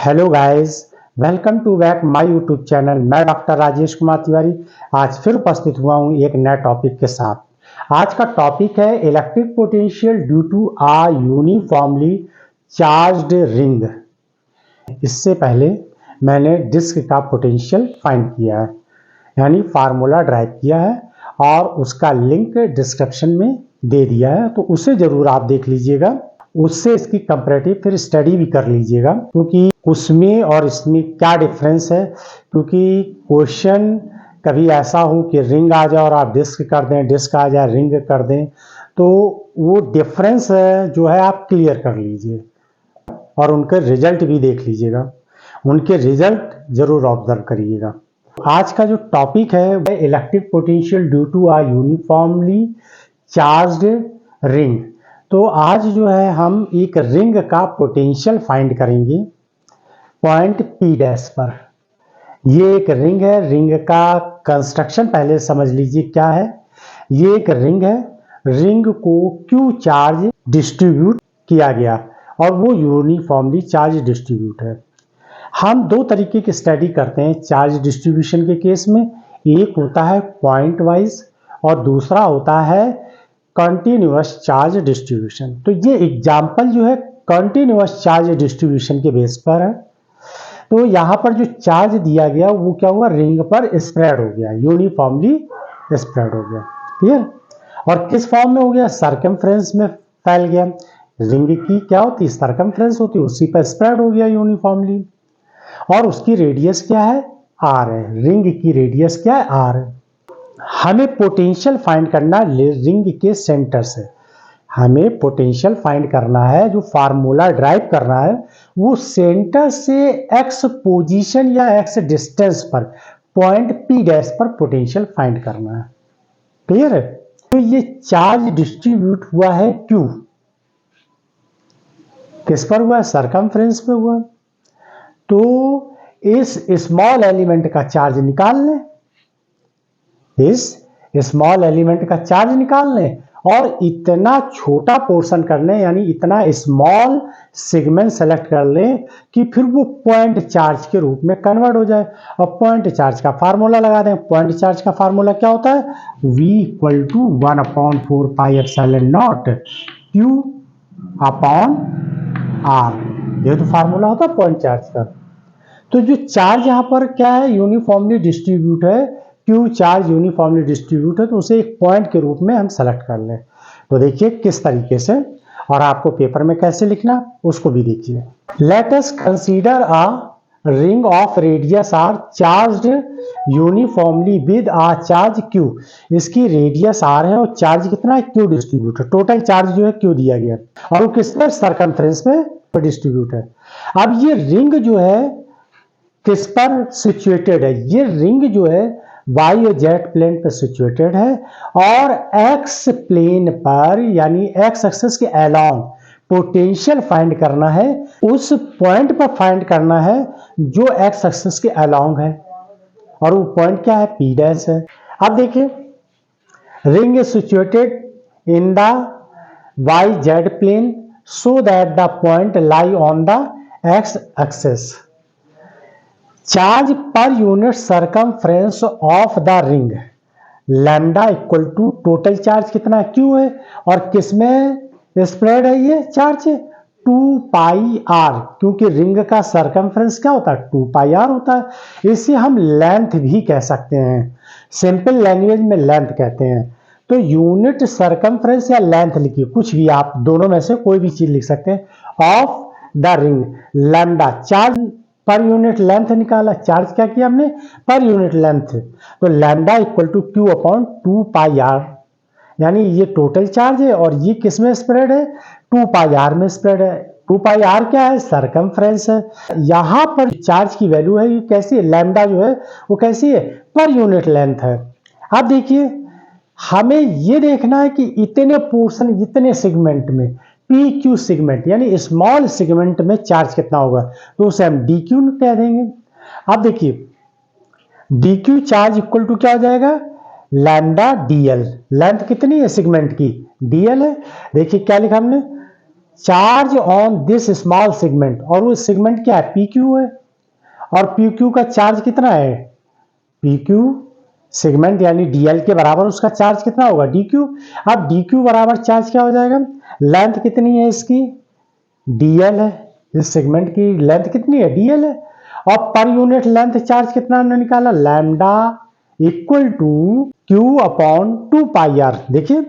Hello guys, welcome to back my YouTube channel. मैं doctor Rajesh Kumar Tiwari आज फिर उपस्थित हुआ हूं एक नए टॉपिक के साथ। आज का टॉपिक है electric potential due to a uniformly charged ring. इससे पहले मैंने डिस्क का पोटेंशियल फाइंड किया है, यानी फार्मूला ड्राइव किया है और उसका लिंक डिस्क्रिप्शन में दे दिया है, तो उसे जरूर आप देख लीजिएगा। उससे इसकी कंपैरेटिव फिर स्टडी भी कर लीजिएगा, क्योंकि उसमें और इसमें क्या डिफरेंस है। क्योंकि क्वेश्चन कभी ऐसा हो कि रिंग आ जाए और आप डिस्क कर दें, डिस्क आ जाए रिंग कर दें, तो वो डिफरेंस जो है आप क्लियर कर लीजिए और उनके रिजल्ट भी देख लीजिएगा। उनके रिजल्ट जरूर ऑब्जर्व करिएगा। आज का जो टॉपिक है वह electric potential due to a uniformly charged ring. तो आज जो है हम एक रिंग का पोटेंशियल फाइंड करेंगे पॉइंट पी डैश पर। ये एक रिंग है। रिंग का कंस्ट्रक्शन पहले समझ लीजिए क्या है। ये एक रिंग है। रिंग को क्यू चार्ज डिस्ट्रीब्यूट किया गया और वो यूनिफॉर्मली चार्ज डिस्ट्रीब्यूट है। हम दो तरीके की स्टडी करते हैं चार्ज डिस्ट्रीब्यूशन के केस में। एक होता है पॉइंट वाइज और दूसरा होता है कंटिन्यूअस चार्ज डिस्ट्रीब्यूशन। तो ये एग्जाम्पल जो है कंटिन्यूअस चार्ज डिस्ट्रीब्यूशन के बेस पर है। तो यहाँ पर जो चार्ज दिया गया वो क्या हुआ, रिंग पर स्प्रेड हो गया, यूनिफॉर्मली स्प्रेड हो गया। क्लियर? और किस फॉर्म में हो गया, सरकमफ्रेंस में फैल गया। रिंग की क्या होती है, सरकमफ्रेंस होती है, उसी पर स्प्रेड हो गया यूनिफॉर्मली। और उसकी रेडियस क्या है, आर है। रिंग की रेडियस क्या है, आर है। हमें पोटेंशियल फाइंड करना रिंग के सेंटर से। हमें पोटेंशियल फाइंड करना है, जो फार्मूला ड्राइव करना है वो सेंटर से एक्स पोजीशन या एक्स डिस्टेंस पर पॉइंट पी डैश पर पोटेंशियल फाइंड करना है। क्लियर है? तो ये चार्ज डिस्ट्रीब्यूट हुआ है क्यू, किस पर हुआ है, सरकमफ्रेंस पे हुआ। तो इस स्मॉल एलिमेंट का चार्ज निकाल लें, इस स्मॉल एलिमेंट का चार्ज निकाल लें और इतना छोटा पोर्शन कर लें, यानी इतना स्मॉल सेगमेंट सेलेक्ट कर लें कि फिर वो पॉइंट चार्ज के रूप में कन्वर्ट हो जाए। और पॉइंट चार्ज का फार्मूला लगा दें। पॉइंट चार्ज का फार्मूला क्या होता है, V = 1/4 pi epsilon naught Q upon R। ये तो फार्मूला होता है पॉइंट चार्ज का। तो जो चार्ज यहाँ पर क्या है, यूनिफॉर्मली डिस्ट्रीब्यूट है। क्यू चार्ज यूनिफॉर्मली डिस्ट्रीब्यूट है, तो उसे एक पॉइंट के रूप में हम सेलेक्ट कर लें। तो देखिए किस तरीके से, और आपको पेपर में कैसे लिखना उसको भी देखिए। Let us consider a ring of radius R charged uniformly with a charge Q. इसकी रेडियस आर है और चार्ज कितना है, क्यू डिस्ट्रीब्यूट है। टोटल चार्ज जो है क्यू दिया गया और वो किस पर, सरकमफ्रेंस में डिस्ट्रीब्यूट है। अब ये रिंग जो है किस पर सिचुएटेड है, ये रिंग जो है वाई और जेड प्लेन पर सिचुएटेड है और एक्स प्लेन पर, यानी एक्स एक्सिस के अलोंग पोटेंशियल फाइंड करना है। उस पॉइंट पर फाइंड करना है जो एक्स एक्सिस के अलोंग है, और वो पॉइंट क्या है, पी डैश है। अब देखिए, ring is situated in the Y Z plane so that the point lie on the X axis. Charge per unit circumference of the ring lambda equal to total charge कितना, Q है, और किसमें spread है ये charge, 2 pi R. क्योंकि ring का circumference क्या होता है, 2 पाई आर होता है। इसे हम लेंथ भी कह सकते हैं, सिंपल लैंग्वेज में लेंथ कहते हैं। तो यूनिट सरकमफ्रेंस या लेंथ लिखिए, कुछ भी आप दोनों में से कोई भी चीज लिख सकते हैं। Of the ring lambda, charge per unit length निकाला, चार्ज क्या किया हमने, पर यूनिट लेंथ। तो lambda equal to Q upon 2 pi R, यानी ये टोटल चार्ज है और ये किस में स्प्रेड है, 2 पाई आर में स्प्रेड है। 2 पाई आर क्या है, सरकमफ्रेंस है। यहां पर चार्ज की वैल्यू है, ये कैसी है, लैम्डा जो है वो कैसी है, पर यूनिट लेंथ है। अब देखिए, हमें ये देखना है कि इतने पोर्शन, इतने सेगमेंट में, पी क्यू सेगमेंट यानी स्मॉल सेगमेंट में चार्ज कितना होगा, तो उसे हम डी क्यू कह देंगे। अब देखिए, D Q charge equal to क्या हो जाएगा, लैम्डा डीएल। लेंथ कितनी है सेगमेंट की, डीएल है। देखिए क्या लिखा हमने, charge on this small segment, और वो सेगमेंट क्या है, PQ है, और PQ का चार्ज कितना है, PQ सेगमेंट यानी DL के बराबर उसका चार्ज कितना होगा, DQ। अब DQ बराबर चार्ज क्या हो जाएगा, लेंथ कितनी है इसकी, DL है, इस सेगमेंट की लेंथ कितनी है, DL है, और पर यूनिट लेंथ चार्ज कितना हमने निकाला, lambda equal to Q upon 2πr। देखिए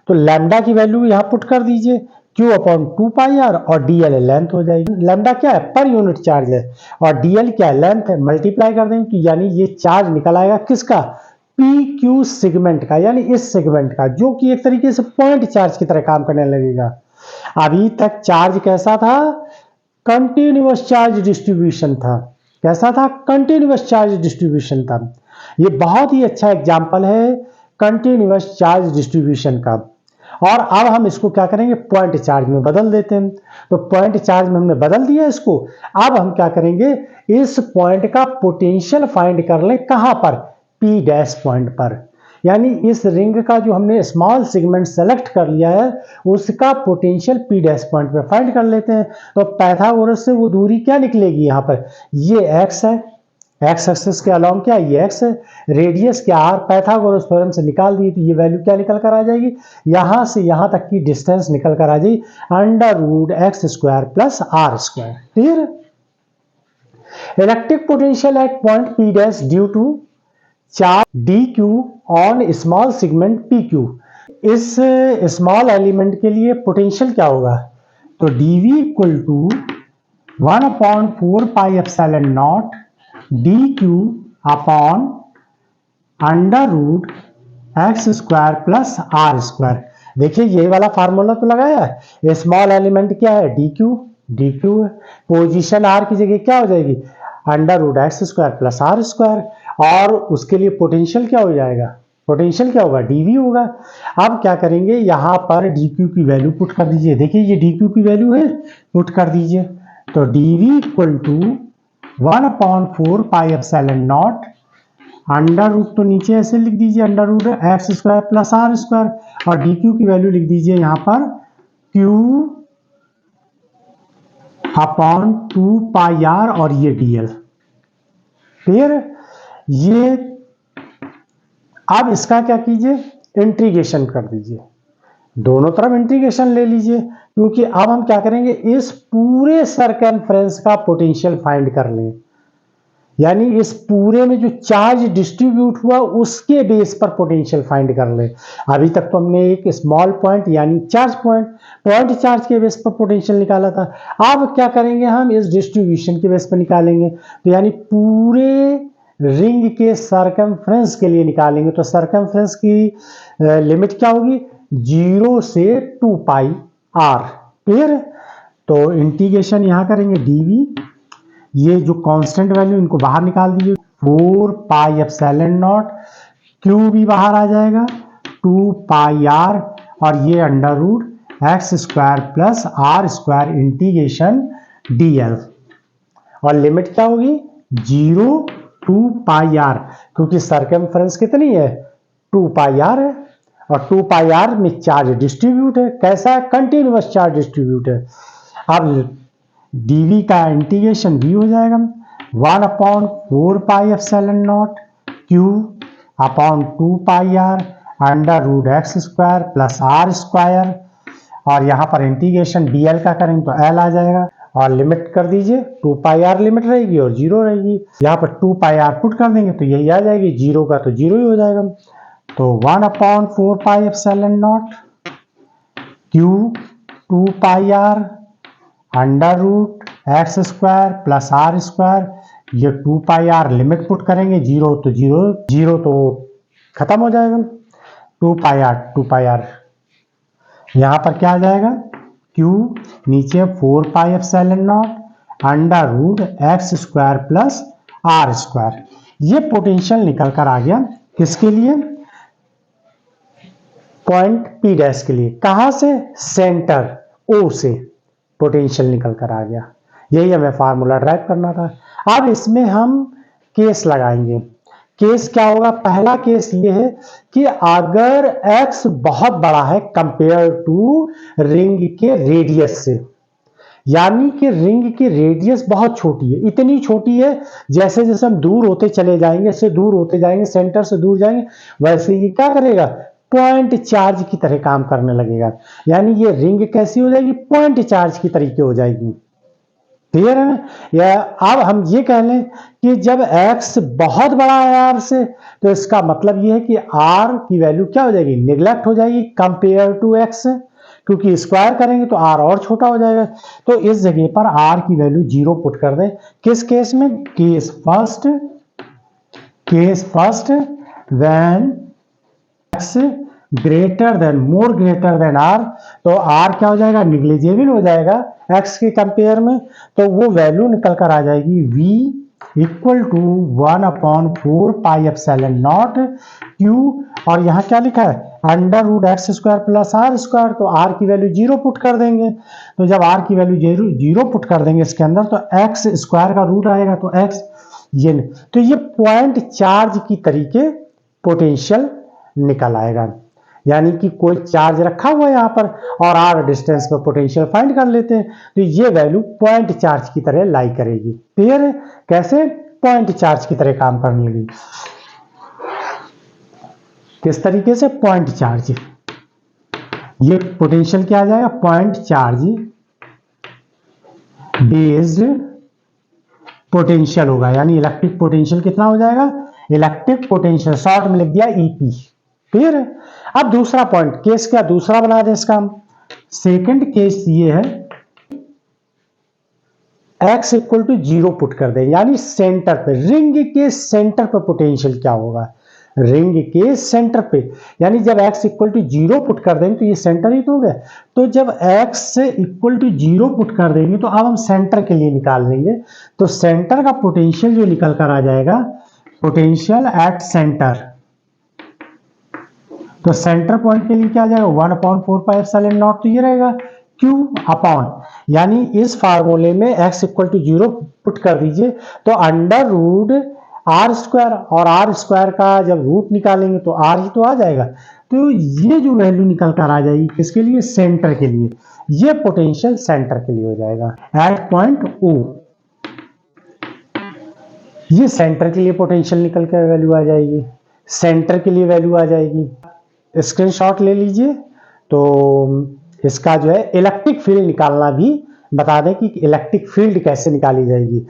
तो लैम्डा की वैल्यू यहां पुट कर दीजिए, Q अपॉन 2πr, और DL लेंथ हो जाएगी। लैम्डा क्या है, पर यूनिट चार्ज है, और DL क्या है, लेंथ है, मल्टीप्लाई कर देंगे तो यानी ये चार्ज निकल आएगा किसका, PQ सेगमेंट का, यानी इस सेगमेंट का, जो कि एक तरीके से पॉइंट चार्ज की तरह काम करने लगेगा। अभी तक चार्ज कैसा था, कंटिन्यूअस चार्ज डिस्ट्रीब्यूशन था, कैसा था, कंटिन्यूअस चार्ज डिस्ट्रीब्यूशन था। ये बहुत ही अच्छा एग्जांपल है कंटिन्यूअस चार्ज डिस्ट्रीब्यूशन का। और अब हम इसको क्या करेंगे, पॉइंट चार्ज में बदल देते हैं। तो पॉइंट चार्ज में हमने बदल दिया इसको। अब हम क्या करेंगे, इस पॉइंट का पोटेंशियल फाइंड कर लें, कहां पर, P डैश पॉइंट पर, यानी इस रिंग का जो हमने स्मॉल सेगमेंट सेलेक्ट कर लिया है उसका पोटेंशियल P डैश पॉइंट पे फाइंड कर लेते हैं। तो पाइथागोरस से वो दूरी क्या निकलेगी, यहाँ पर ये x है, x एक्सिस के अलोंग क्या ये x है, रेडियस क्या r, पाइथागोरस थ्योरम से निकाल दी थी, ये वैल्यू क्या निकल कर आ जाएगी, यहां से यहां तक की डिस्टेंस निकल कर आ जाएगी √x² plus r²। Clear. Electric potential at point P dash due to charge DQ on small segment PQ। इस स्मॉल एलिमेंट के लिए पोटेंशियल क्या होगा, तो dV equal to 1/4πε0 DQ upon √x² plus r²। देखिए ये वाला फार्मूला तो लगाया है, स्मॉल एलिमेंट क्या है, DQ है, पोजीशन r की जगह क्या हो जाएगी, √x² प्लस r², और उसके लिए पोटेंशियल क्या हो जाएगा, पोटेंशियल क्या होगा, dV होगा। अब क्या करेंगे, यहां पर DQ की वैल्यू पुट कर दीजिए। देखिए ये DQ की वैल्यू है, पुट कर दीजिए, तो dV equal to 1/4πε0 under root, तो नीचे ऐसे लिख दीजिए √x² प्लस r², और DQ की वैल्यू लिख दीजिए यहां पर Q अपॉन 2πr, और ये DL। क्लियर। ये अब इसका क्या कीजिए, इंटीग्रेशन कर दीजिए, दोनों तरफ इंटीग्रेशन ले लीजिए, क्योंकि अब हम क्या करेंगे, इस पूरे सरकमफ्रेंस का पोटेंशियल फाइंड कर लें, यानी इस पूरे में जो चार्ज डिस्ट्रीब्यूट हुआ उसके बेस पर पोटेंशियल फाइंड कर ले। अभी तक तो हमने एक स्मॉल पॉइंट यानी चार्ज पॉइंट चार्ज के बेस पर पोटेंशियल निकाला था। अब क्या करेंगे, हम इस डिस्ट्रीब्यूशन के बेस पर निकालेंगे, तो यानी पूरे रिंग के सरकमफ्रेंस के लिए निकालेंगे। तो सरकमफ्रेंस की लिमिट क्या होगी, 0 से 2πr। क्लियर। तो इंटीग्रेशन यहां करेंगे dV, ये जो कांस्टेंट वैल्यू इनको बाहर निकाल दीजिए, 4πε0, Q भी बाहर आ जाएगा, 2πr, और ये √x² plus r² integration dl, और लिमिट क्या होगी 0 2πr, क्योंकि सरकमफ्रेंस कितनी है 2πr है, और 2πr में चार्ज डिस्ट्रीब्यूट है, कैसा है, कंटिन्यूअस चार्ज डिस्ट्रीब्यूट है। अब dV का इंटीग्रेशन भी हो जाएगा 1/4πε0 Q upon 2πr √x² plus r², और यहाँ पर इंटीग्रेशन dl का करेंगे तो l आ जाएगा, और लिमिट कर दीजिए 2πr लिमिट रहेगी और 0 रहेगी, यहाँ पर 2πr पुट कर देंगे तो यही आ जाएगी, 0 का तो 0 ही हो जाएगा। तो 1/4πε0 Q 2πr √x² plus r², ये 2πr लिमिट पुट करेंगे, 0 तो 0 तो खत्म हो जाएगा, 2πr यहां पर क्या आ जाएगा, Q नीचे 4πε0 √x² प्लस r²। ये पोटेंशियल निकल कर आ गया, किसके लिए, पॉइंट P डैश के लिए। कहां से, सेंटर O से पोटेंशियल निकल कर आ गया, यही हमें फार्मूला ड्राइव करना था। अब इसमें हम केस लगाएंगे, केस क्या होगा? पहला केस ये है कि अगर x बहुत बड़ा है कंपेयर टू रिंग के रेडियस से, यानी कि रिंग की रेडियस बहुत छोटी है, इतनी छोटी है जैसे जैसे हम दूर होते चले जाएंगे, इससे दूर होते जाएंगे, सेंटर से दूर जाएंगे, वैसे ये क्या करेगा? पॉइंट चार्ज की तरह काम करने लगेगा। यानी ये रिंग कैसी हो जाएगी? पॉइंट चार्ज की तरीके हो जाएगी। क्लियर है ना? या अब हम ये कह लें कि जब x बहुत बड़ा है r से, तो इसका मतलब ये है कि r की वैल्यू क्या हो जाएगी? निगलेक्ट हो जाएगी कंपेयर टू x, क्योंकि स्क्वायर करेंगे तो r और छोटा हो जाएगा। तो इस जगह पर r की वैल्यू 0 पुट कर दें। किस केस में? Case first when x greater than, more greater than r, तो r क्या हो जाएगा? निग्लिजिबल हो जाएगा x के कंपेयर में। तो वो वैल्यू निकल कर आ जाएगी v equal to 1/4 pi epsilon naught q, और यहाँ क्या लिखा है? Under root X square plus R square. तो r की वैल्यू 0 पुट कर देंगे। तो जब r की वैल्यू 0 पुट कर देंगे इसके अंदर, तो x स्क्वायर का रूट आएगा, तो x ये, तो ये पॉइंट चार्ज की तरीके पोटेंशियल निकल आएगा। यानी कि कोई चार्ज रखा हुआ है यहाँ पर और r डिस्टेंस पर पोटेंशियल फाइंड कर लेते हैं, तो ये वैल्यू पॉइंट चार्ज की तरह लाई करेगी। क्लियर है? कैसे? पॉइंट चार्ज की तरह काम करने लगी। किस तरीके से? Point charge. ये पोटेंशियल क्या आ जाएगा? पॉइंट चार्ज बेस्ड पोटेंशियल होगा। यानी इलेक्ट्रिक पोटेंशियल कितना हो जाएगा? इलेक्ट्रिक पोटेंशियल, शॉर्ट में लिख दिया ईपी। क्लियर है? अब दूसरा पॉइंट, केस क्या दूसरा बना दे इसका हम। सेकंड केस ये है, x इक्वल टू 0 पुट कर दे, यानी सेंटर पे, रिंग के सेंटर पे पोटेंशियल क्या होगा? रिंग के सेंटर पे, यानी जब x इक्वल टू 0 पुट कर देंगे तो ये सेंटर ही तो हो गया। तो जब x इक्वल टू 0 पुट कर देंगे तो अब हम सेंटर के लिए निकाल लेंगे। तो सेंटर का पोटेंशियल जो निकल कर आ जाएगा, पोटेंशियल एट सेंटर, तो सेंटर पॉइंट के लिए क्या आ जाएगा? 1/4 पाई एप्सिलॉन नॉट, तो ये रहेगा Q अपॉन, यानी इस फार्मूले में x इक्वल टू 0 पुट कर दीजिए, तो अंडर रूट आर स्क्वायर, और आर स्क्वायर का जब रूट निकालेंगे तो r ही तो आ जाएगा। तो ये जो वैल्यू निकल कर आ जाएगी किसके लिए? सेंटर के लिए। ये पोटेंशियल सेंटर के लिए हो जाएगा एट पॉइंट O। ये सेंटर के लिए पोटेंशियल निकल कर वैल्यू आ जाएगी, सेंटर के लिए वैल्यू आ जाएगी। स्क्रीनशॉट ले लीजिए। तो इसका जो है इलेक्ट्रिक फील्ड निकालना भी बता दें कि इलेक्ट्रिक फील्ड कैसे निकाली जाएगी।